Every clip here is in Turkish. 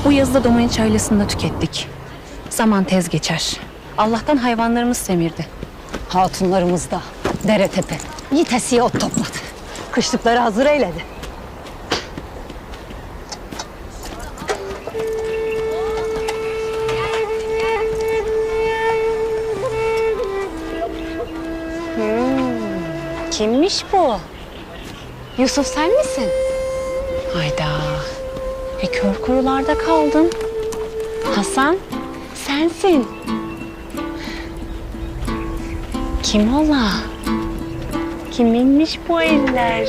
Bu yazıda domain çaylasını da tükettik. Zaman tez geçer. Allah'tan hayvanlarımız semirdi. Hatunlarımız da dere tepe yitesiye ot topladı. Kışlıkları hazır eyledi. Kimmiş bu? Yusuf sen misin? Hayda. Kör kuyularda kaldın. Hasan sensin. Kim ola? Kiminmiş bu eller?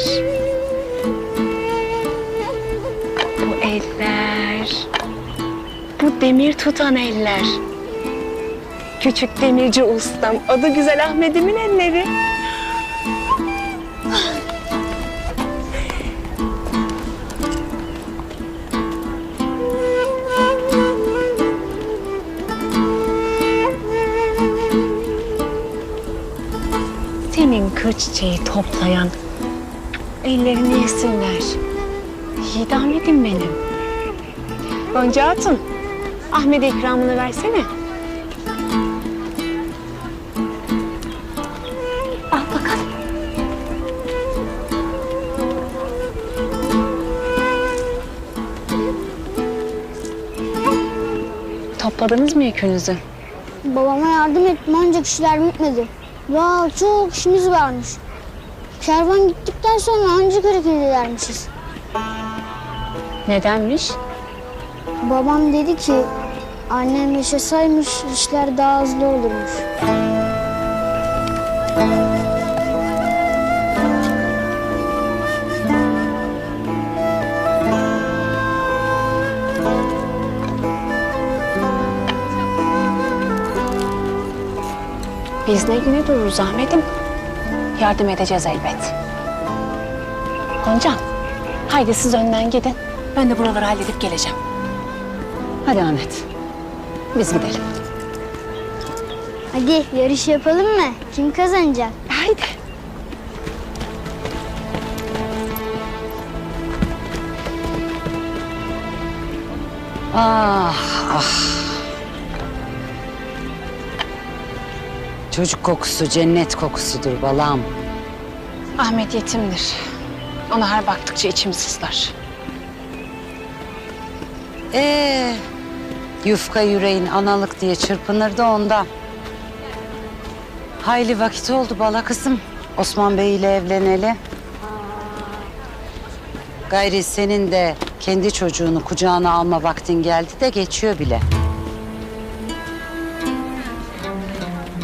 Bu eller. Bu demir tutan eller. Küçük demirci ustam, adı güzel Ahmet'imin elleri. Senin kır çiçeği toplayan ellerini yesinler. Yiğit Ahmet'im benim. Gonca Hatun, Ahmet'e ikramını versene. Al bakalım. Topladınız mı yükünüzü? Babama yardım ettim ancak işler bitmedi. Daha çok işimiz varmış. Kervan gittikten sonra ancak hareket edermişiz. Nedenmiş? Babam dedi ki annem yaşasaymış işler daha hızlı olurmuş. Biz ne güne dururuz Ahmet'im? Yardım edeceğiz elbet. Gonca, haydi siz önden gidin. Ben de buraları halledip geleceğim. Hadi Ahmet, biz gidelim. Hadi yarış yapalım mı? Kim kazanacak? Haydi. Ah, ah. Çocuk kokusu cennet kokusudur balam. Ahmet yetimdir. Ona her baktıkça içim sızlar. Yufka yüreğin analık diye çırpınırdı ondan. Hayli vakit oldu bala kızım. Osman Bey ile evleneli. Gayri senin de kendi çocuğunu kucağına alma vaktin geldi de geçiyor bile.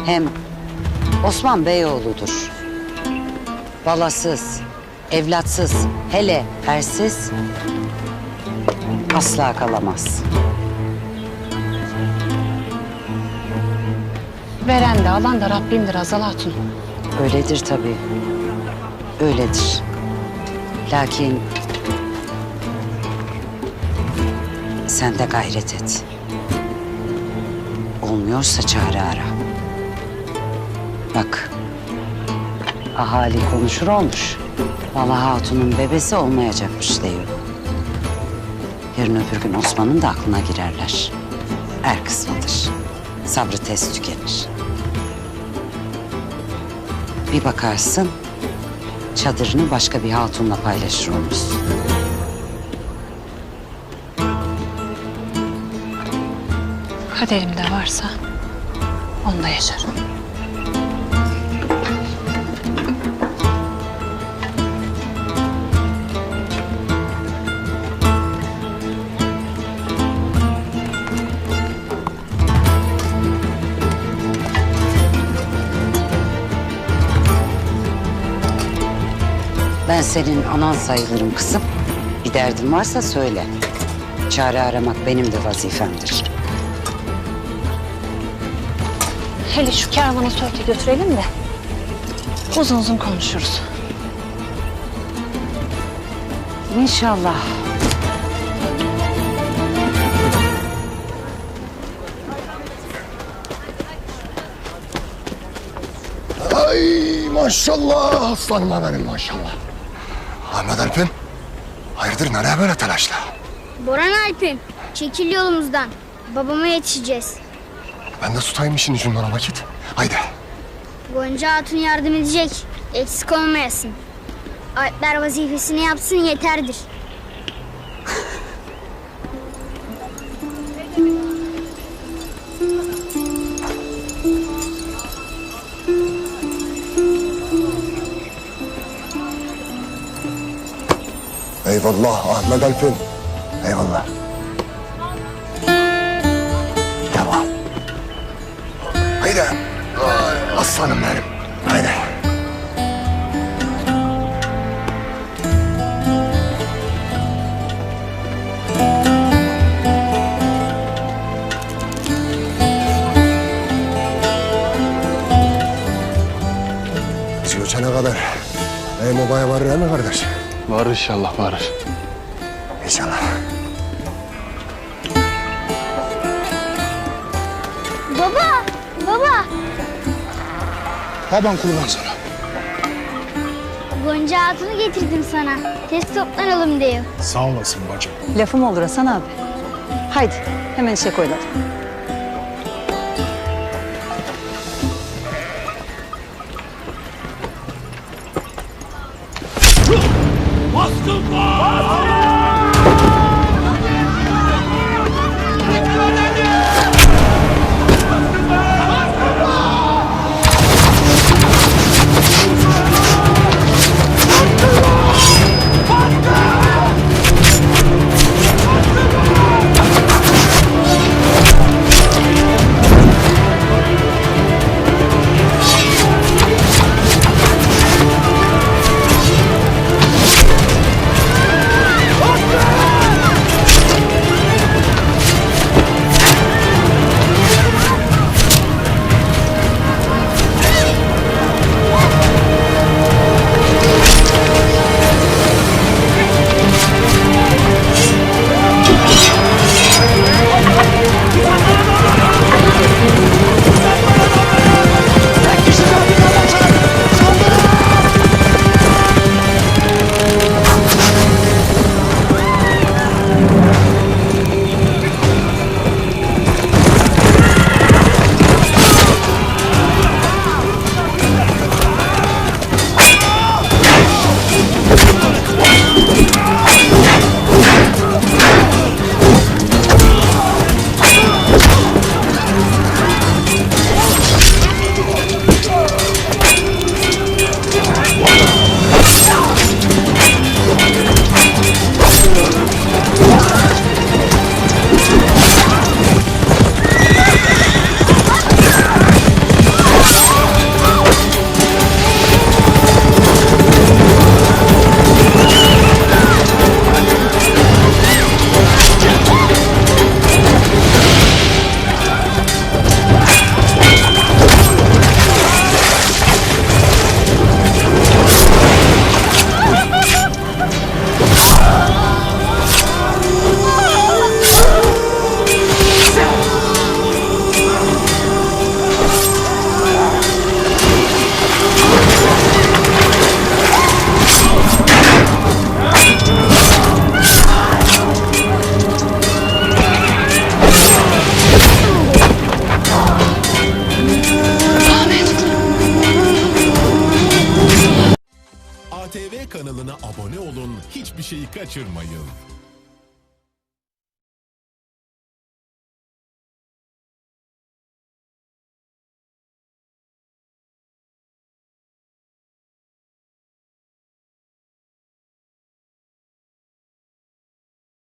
Hem Osman Beyoğlu'dur. Balasız, evlatsız, hele ersiz asla kalamaz. Veren de alan da Rabbimdir Azal Hatun. Öyledir tabii. Öyledir. Lakin sen de gayret et. Olmuyorsa çare ara. Bak, ahali konuşur olmuş. Vallahi Hatun'un bebesi olmayacakmış diyor. Yarın öbür gün Osman'ın da aklına girerler. Er kısmıdır. Sabrı tez tükenir. Bir bakarsın, çadırını başka bir hatunla paylaşır olmuşsun. Kaderimde varsa onda yaşarım. Ben senin anan sayılırım kızım. Bir derdin varsa söyle. Çare aramak benim de vazifemdir. Hele şu kervanı söyle götürelim de uzun uzun konuşuruz. İnşallah. Ay maşallah aslanıma benim maşallah. Ahmet Alp'in hayırdır nereye böyle telaşla? Boran Alp'im Çekil yolumuzdan. Babama yetişeceğiz. Ben de tutayım işin ucundan vakit. Haydi. Gonca Hatun yardım edecek. Eksik olmayasın. Alpler vazifesini yapsın yeterdir. Eyvallah Ahmet Alp'in. Eyvallah. Tamam. Haydi. Ay, aslanım benim. Haydi. Biz göçene kadar obaya varır mi kardeş? Var inşallah varır. İnşallah. Baba! Baba! Baban kurban sana. Gonca Hatun'u getirdim sana. Test toplanalım diyor. Sağ olasın bacım. Lafım olur Hasan abi. Haydi hemen işe koyulalım. ATV kanalına abone olun, hiçbir şeyi kaçırmayın.